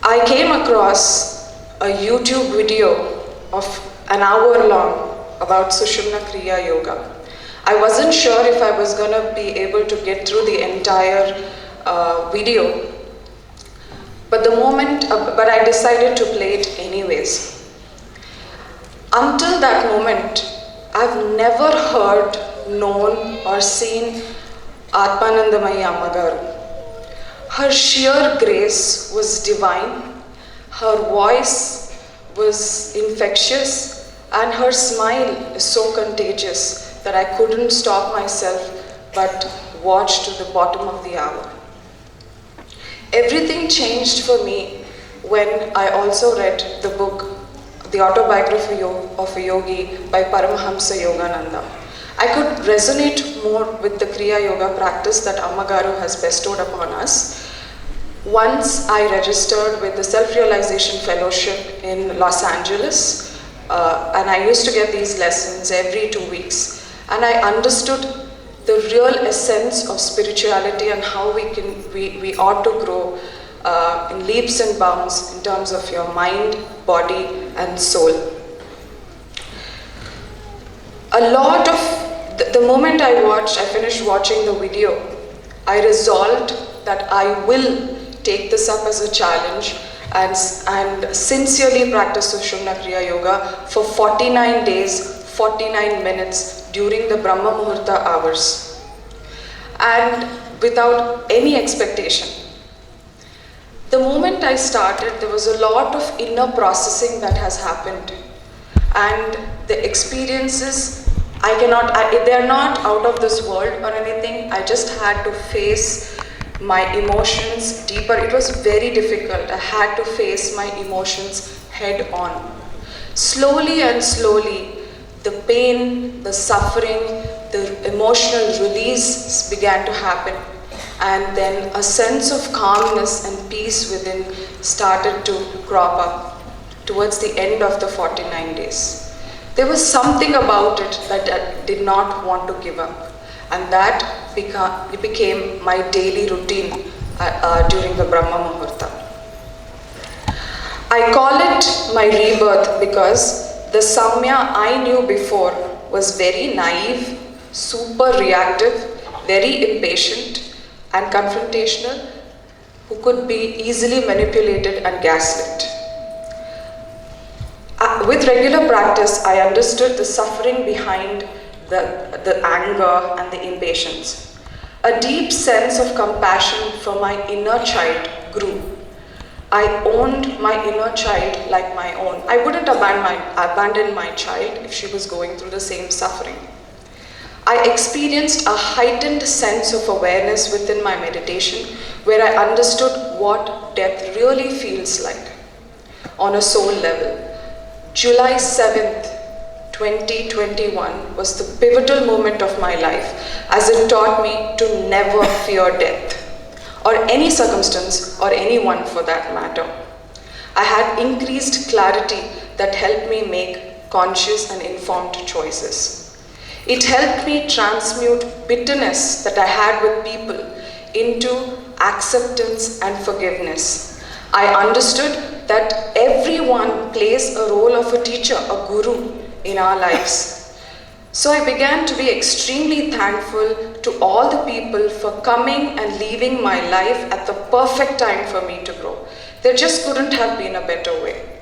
I came across a YouTube video of an hour long about Sushumna Kriya Yoga. I wasn't sure if I was going to be able to get through the entire video, but I decided to play it anyways. Until that moment, I've never heard, known or seen Aathmanandamayi Mataji. Her sheer grace was divine, her voice was infectious, and her smile is so contagious that I couldn't stop myself but watch to the bottom of the hour. Everything changed for me when I also read the book, The Autobiography of a Yogi by Paramahamsa Yogananda. I could resonate more with the Kriya Yoga practice that Ammagaru has bestowed upon us. Once I registered with the Self-Realization Fellowship in Los Angeles, and I used to get these lessons every 2 weeks, and I understood the real essence of spirituality and how we ought to grow in leaps and bounds in terms of your mind, body, and soul. The moment I finished watching the video, I resolved that I will take this up as a challenge and sincerely practice Sushumna Kriya Yoga for 49 days, 49 minutes during the Brahma Muhurta hours, and without any expectation. The moment I started, there was a lot of inner processing that has happened, and the experiences, they're not out of this world or anything. I just had to face my emotions deeper. It was very difficult. I had to face my emotions head on. Slowly and slowly, the pain, the suffering, the emotional release began to happen. And then a sense of calmness and peace within started to crop up towards the end of the 49 days. There was something about it that I did not want to give up. And that became my daily routine during the Brahma Muhurta. I call it my rebirth because the Samya I knew before was very naive, super reactive, very impatient and confrontational, who could be easily manipulated and gaslit. With regular practice, I understood the suffering behind the anger and the impatience. A deep sense of compassion for my inner child grew. I owned my inner child like my own. I wouldn't abandon my child if she was going through the same suffering. I experienced a heightened sense of awareness within my meditation where I understood what death really feels like on a soul level. July 7th, 2021 was the pivotal moment of my life as it taught me to never fear death or any circumstance or anyone for that matter. I had increased clarity that helped me make conscious and informed choices. It helped me transmute bitterness that I had with people into acceptance and forgiveness. I understood that everyone plays a role of a teacher, a guru, in our lives. So I began to be extremely thankful to all the people for coming and leaving my life at the perfect time for me to grow. There just couldn't have been a better way.